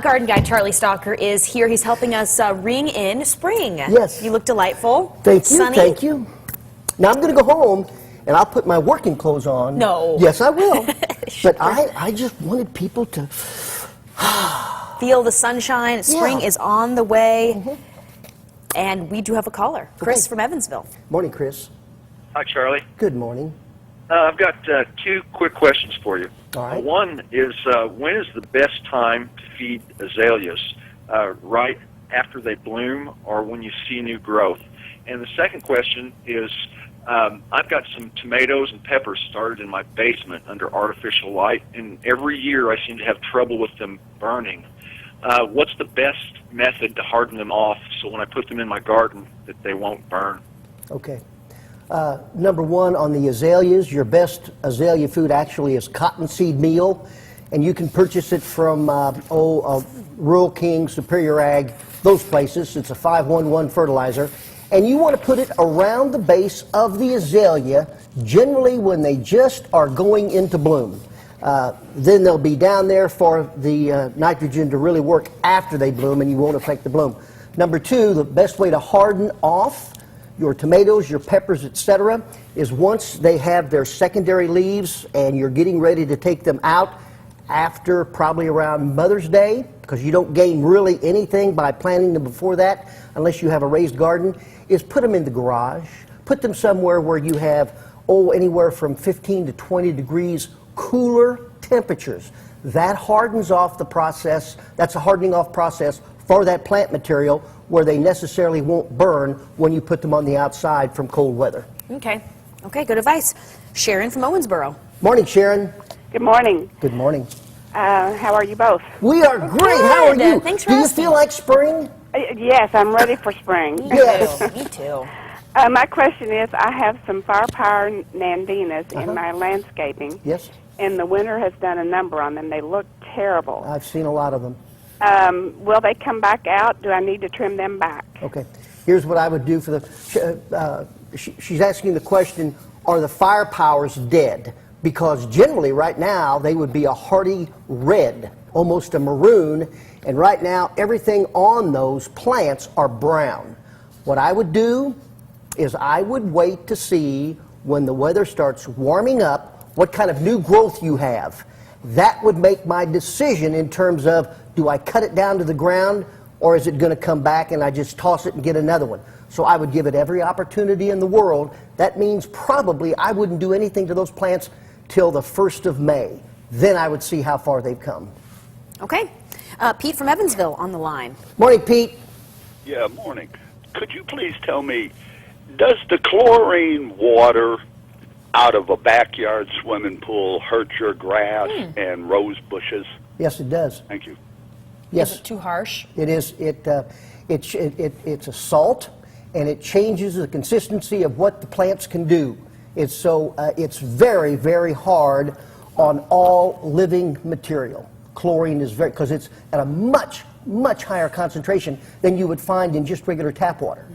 Garden guy Charlie Stalker is here. He's helping us ring in spring. Yes. You look delightful. Thank you, Sunny. thank you. Now I'm going to go home and I'll put my working clothes on. No. Yes, I will. Sure. But I just wanted people to feel the sunshine. Spring is on the way. And we do have a caller, Chris from Evansville. Morning, Chris. Hi, Charlie. Good morning. I've got two quick questions for you. All right. One is, when is the best time to feed azaleas? Right after they bloom or when you see new growth? And the second question is, I've got some tomatoes and peppers started in my basement under artificial light, and every year I seem to have trouble with them burning. What's the best method to harden them off so when I put them in my garden that they won't burn? Okay. Number one, on the azaleas, your best azalea food actually is cottonseed meal, and you can purchase it from Rural King, Superior Ag, those places. It's a 511 fertilizer, and you want to put it around the base of the azalea, generally when they just are going into bloom. Then they'll be down there for the nitrogen to really work after they bloom, and you won't affect the bloom. Number two, the best way to harden off your tomatoes, your peppers, etc., is once they have their secondary leaves and you're getting ready to take them out after probably around Mother's Day, because you don't gain really anything by planting them before that unless you have a raised garden, is put them in the garage. Put them somewhere where you have, anywhere from 15 to 20 degrees cooler temperatures. That hardens off the process. That's a hardening off process for that plant material, where they necessarily won't burn when you put them on the outside from cold weather. Okay, good advice. Sharon from Owensboro. Morning, Sharon. Good morning. Good morning. How are you both? We are great. How are you? Thanks for Do you asking. feel like spring? Yes, I'm ready for spring. Yes. Me too. My question is, I have some firepower nandinas in my landscaping. Yes. And the winter has done a number on them. They look terrible. I've seen a lot of them. Will they come back out? Do I need to trim them back? Okay. Here's what I would do for the... she's asking the question, are the firepowers dead? Because generally right now they would be a hardy red, almost a maroon, and right now everything on those plants are brown. What I would do is I would wait to see when the weather starts warming up what kind of new growth you have. That would make my decision in terms of, do I cut it down to the ground, or is it going to come back and I just toss it and get another one? So I would give it every opportunity in the world. That means probably I wouldn't do anything to those plants till the 1st of May. Then I would see how far they've come. Okay. Pete from Evansville on the line. Morning, Pete. Yeah, morning. Could you please tell me, does the chlorine water out of a backyard swimming pool hurt your grass and rose bushes? Yes, it does. Thank you. Yes. Is it too harsh? It is. It's a salt, and it changes the consistency of what the plants can do. It's very, very hard on all living material. Chlorine is because it's at a much, much higher concentration than you would find in just regular tap water.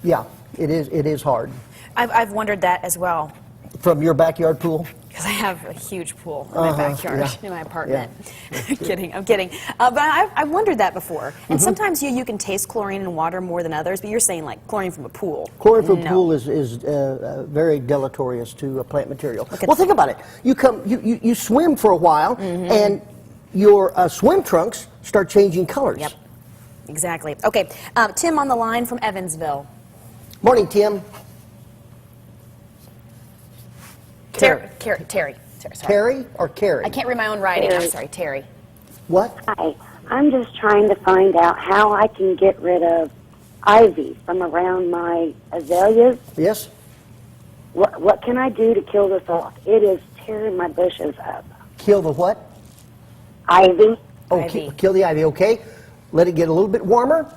Yeah, it is hard. I've wondered that as well. From your backyard pool? Because I have a huge pool in my backyard, in my apartment. Yeah. I'm kidding. But I've wondered that before. And sometimes you can taste chlorine in water more than others, but you're saying like chlorine from a pool. Chlorine from a pool is very deleterious to plant material. Well, think about it. You swim for a while, and your swim trunks start changing colors. Yep, exactly. Okay, Tim on the line from Evansville. Morning, Tim. Terry. Sorry. Terry or Carrie? I can't read my own writing. I'm sorry, Terry. What? Hi. I'm just trying to find out how I can get rid of ivy from around my azaleas. Yes? What can I do to kill this off? It is tearing my bushes up. Kill the what? Ivy. Oh, Ivy. Kill the ivy, okay. Let it get a little bit warmer.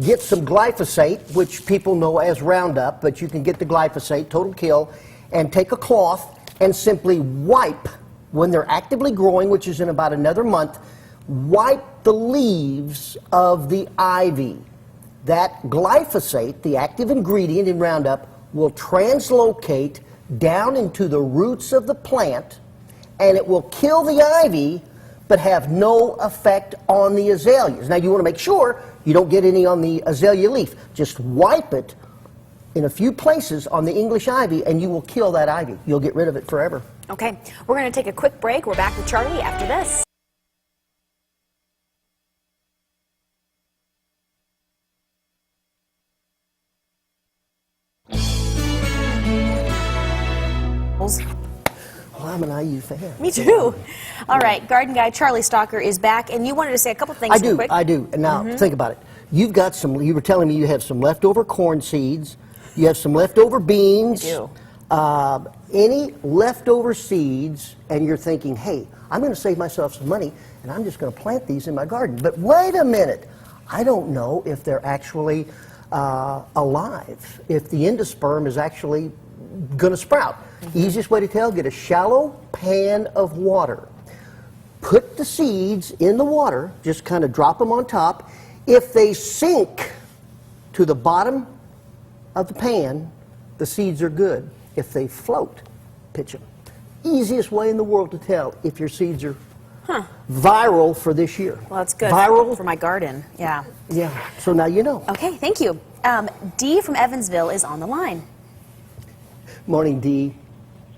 Get some glyphosate, which people know as Roundup, but you can get the glyphosate, total kill, and take a cloth and simply wipe, when they're actively growing, which is in about another month, wipe the leaves of the ivy. That glyphosate, the active ingredient in Roundup, will translocate down into the roots of the plant, and it will kill the ivy but have no effect on the azaleas. Now you want to make sure you don't get any on the azalea leaf. Just wipe it in a few places on the English ivy and you will kill that ivy. You'll get rid of it forever. Okay, we're going to take a quick break. We're back with Charlie after this. Well, I'm an IU fan. Me too. All right, garden guy Charlie Stalker is back, and you wanted to say a couple things real quick. I do. And now, think about it. You've got some, you were telling me you have some leftover corn seeds, you have some leftover beans. I do. Any leftover seeds, and you're thinking, hey, I'm going to save myself some money, and I'm just going to plant these in my garden. But wait a minute. I don't know if they're actually alive, if the endosperm is actually going to sprout. Easiest way to tell, get a shallow pan of water. Put the seeds in the water, just kind of drop them on top. If they sink to the bottom of the pan, the seeds are good. If they float, pitch them. Easiest way in the world to tell if your seeds are viral for this year. Well, it's good Viral for my garden. Yeah. Yeah. So now you know. Okay, thank you. Dee from Evansville is on the line. Morning, Dee.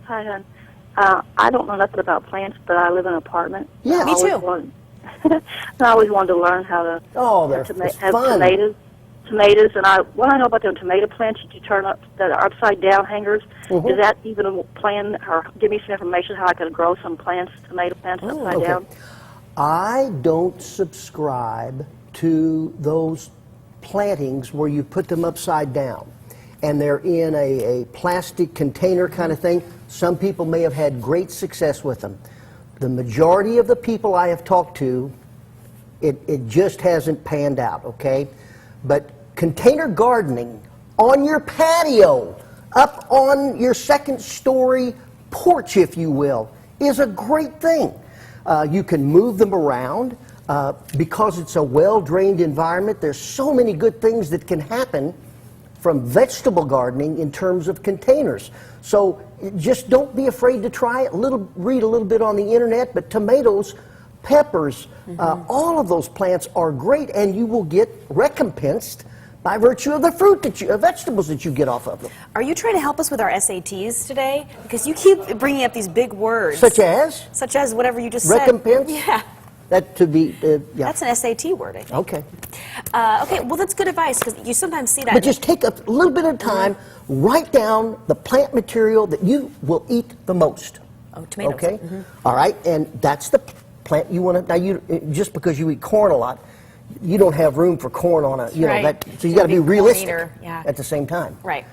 Hi, hon. I don't know nothing about plants, but I live in an apartment. Yeah. Me too. I always wanted to learn how to it's have fun. tomatoes, and what I know about them tomato plants that you turn up that are upside down hangers. Is that even a plan, or give me some information how I could grow some plants, tomato plants upside down? I don't subscribe to those plantings where you put them upside down and they're in a plastic container kind of thing. Some people may have had great success with them. The majority of the people I have talked to, it just hasn't panned out, okay? But container gardening on your patio, up on your second story porch, if you will, is a great thing. You can move them around because it's a well-drained environment. There's so many good things that can happen from vegetable gardening in terms of containers. So just don't be afraid to try it. Read a little bit on the internet, but tomatoes, peppers, all of those plants are great, and you will get recompensed by virtue of the fruit vegetables that you get off of them. Are you trying to help us with our SATs today? Because you keep bringing up these big words. Such as? Such as whatever you just Recompense? said. Yeah. That to be, yeah. That's an SAT word, I think. Okay. Okay, well, that's good advice, because you sometimes see that. But just take a little bit of time, write down the plant material that you will eat the most. Oh, tomatoes. Okay? All right, and that's the plant you want to, now just because you eat corn a lot, you don't have room for corn on a, Right. so you got to be Big corn realistic eater, yeah. at the same time. Right.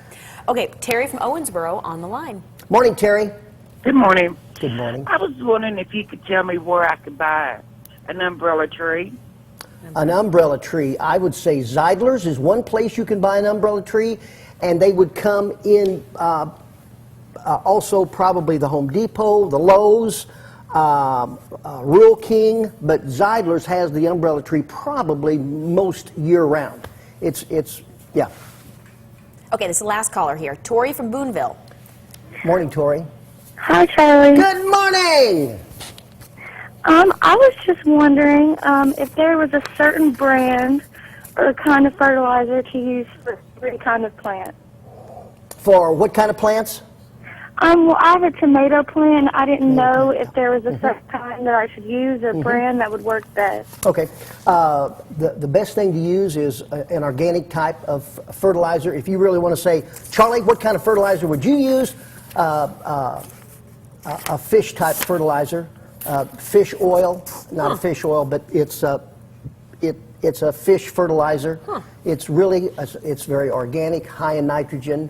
Okay, Terry from Owensboro on the line. Morning, Terry. Good morning. Good morning. I was wondering if you could tell me where I could buy an umbrella tree. An umbrella tree, I would say Zeidler's is one place you can buy an umbrella tree, and they would come in also probably the Home Depot, the Lowe's, Rural King, but Zeidler's has the umbrella tree probably most year-round. Yeah. Okay, this is the last caller here. Tori from Boonville. Morning, Tori. Hi, Charlie. Good morning! I was just wondering if there was a certain brand or kind of fertilizer to use for every kind of plant. For what kind of plants? Well, I have a tomato plant. I didn't know if there was a certain kind that I should use or brand that would work best. Okay. The best thing to use is an organic type of fertilizer. If you really want to say, Charlie, what kind of fertilizer would you use? A fish type fertilizer. Fish oil, not a fish oil, but it's a fish fertilizer. It's very organic, high in nitrogen,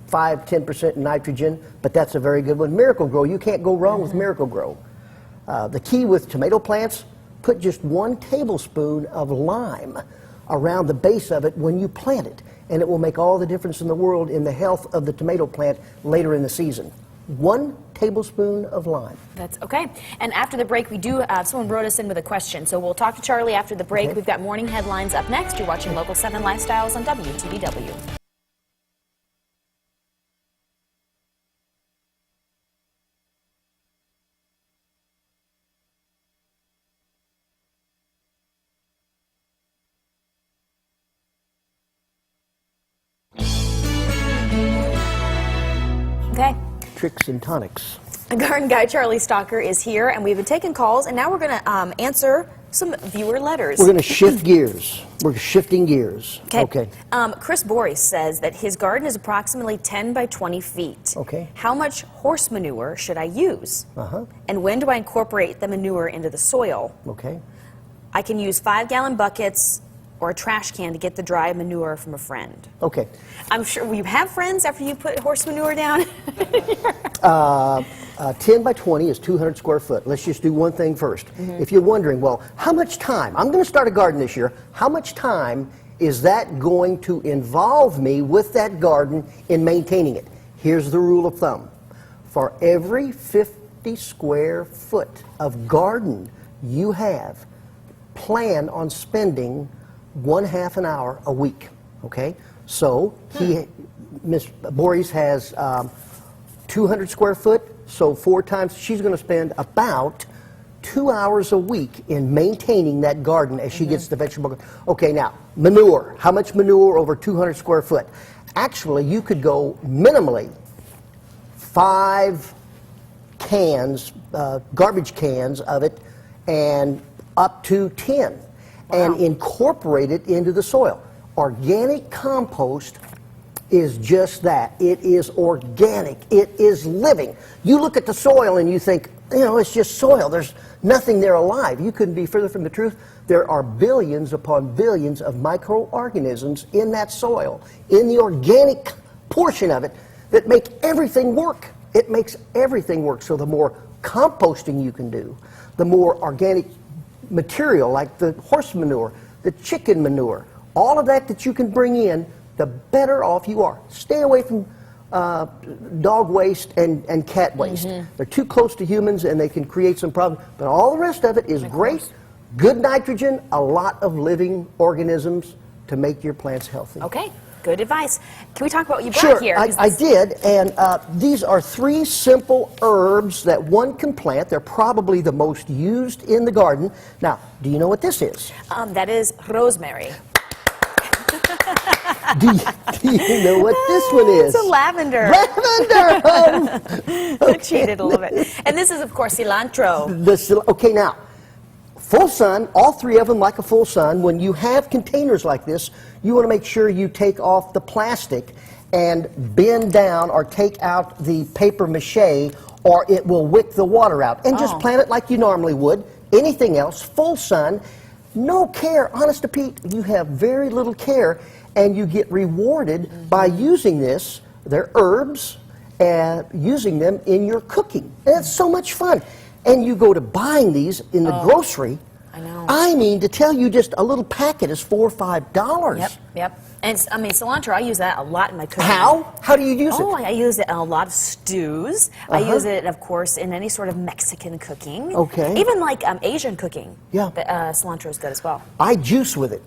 5-10% nitrogen, but that's a very good one. Miracle-Gro, you can't go wrong with Miracle-Gro. The key with tomato plants, put just 1 tablespoon of lime around the base of it when you plant it, and it will make all the difference in the world in the health of the tomato plant later in the season. 1 tablespoon of lime. That's okay. And after the break, we do, someone wrote us in with a question, so we'll talk to Charlie after the break. Okay. We've got morning headlines up next. You're watching Local 7 Lifestyles on WTBW. Okay. Tricks and tonics. Garden Guy Charlie Stalker is here, and we've been taking calls, and now we're going to answer some viewer letters. We're going to shift gears. We're shifting gears. Okay. Chris Boris says that his garden is approximately 10 by 20 feet. Okay. How much horse manure should I use? Uh-huh. And when do I incorporate the manure into the soil? Okay. I can use 5-gallon buckets or a trash can to get the dry manure from a friend. Okay. I'm sure, will you have friends after you put horse manure down? 10 by 20 is 200 square foot. Let's just do one thing first. If you're wondering, well, how much time? I'm going to start a garden this year. How much time is that going to involve me with that garden in maintaining it? Here's the rule of thumb. For every 50 square foot of garden you have, plan on spending 1/2 an hour a week. Okay? So, Ms. Boris has 200 square foot. So 4 times, she's going to spend about 2 hours a week in maintaining that garden as she gets the vegetable. Okay, now, manure. How much manure over 200 square foot? Actually, you could go minimally 5 cans, garbage cans of it, and up to 10, and incorporate it into the soil. Organic compost is just that. It is organic. It is living. You look at the soil and you think, you know, it's just soil. There's nothing there alive. You couldn't be further from the truth. There are billions upon billions of microorganisms in that soil, in the organic portion of it, that make everything work. It makes everything work. So the more composting you can do, the more organic material like the horse manure, the chicken manure, all of that you can bring in, the better off you are. Stay away from dog waste and cat waste. They're too close to humans and they can create some problems. But all the rest of it is great. Good nitrogen, a lot of living organisms to make your plants healthy. Okay, good advice. Can we talk about what you brought Sure, here? I did. And these are 3 simple herbs that one can plant. They're probably the most used in the garden. Now, do you know what this is? That is rosemary. Do you know what this one is? It's a lavender. Lavender! I cheated a little bit. And this is, of course, cilantro. Okay, now, full sun, all 3 of them like a full sun. When you have containers like this, you want to make sure you take off the plastic and bend down or take out the paper mache, or it will wick the water out. And just plant it like you normally would. Anything else, full sun, no care. Honest to Pete, you have very little care, and you get rewarded by using this. They're herbs, and using them in your cooking. And it's so much fun. And you go to buying these in the grocery. I know. I mean, to tell you, just a little packet is $4 or $5. Yep. And cilantro, I use that a lot in my cooking. How? How do you use it? Oh, I use it in a lot of stews. I use it, of course, in any sort of Mexican cooking. Okay. Even like Asian cooking. Yeah. But cilantro is good as well. I juice with it.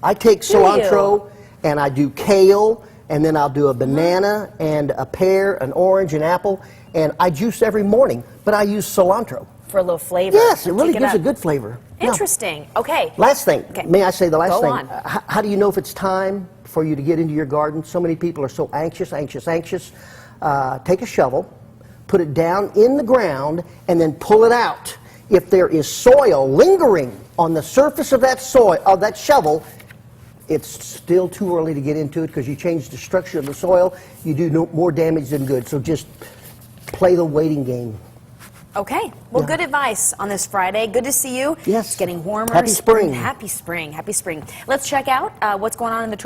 I take cilantro and I do kale, and then I'll do a banana and a pear, an orange, an apple, and I juice every morning, but I use cilantro. For a little flavor. Yes, it really Kick gives a up. good flavor. Interesting. Okay. Last thing. Okay. May I say the last Go thing? on. How do you know if it's time for you to get into your garden? So many people are so anxious. Take a shovel, put it down in the ground, and then pull it out. If there is soil lingering on the surface of that soil, of that shovel, it's still too early to get into it because you change the structure of the soil. You do more damage than good. So just play the waiting game. Okay. Well, good advice on this Friday. Good to see you. Yes. It's getting warmer. Happy spring. Happy spring. Happy spring. Let's check out what's going on in the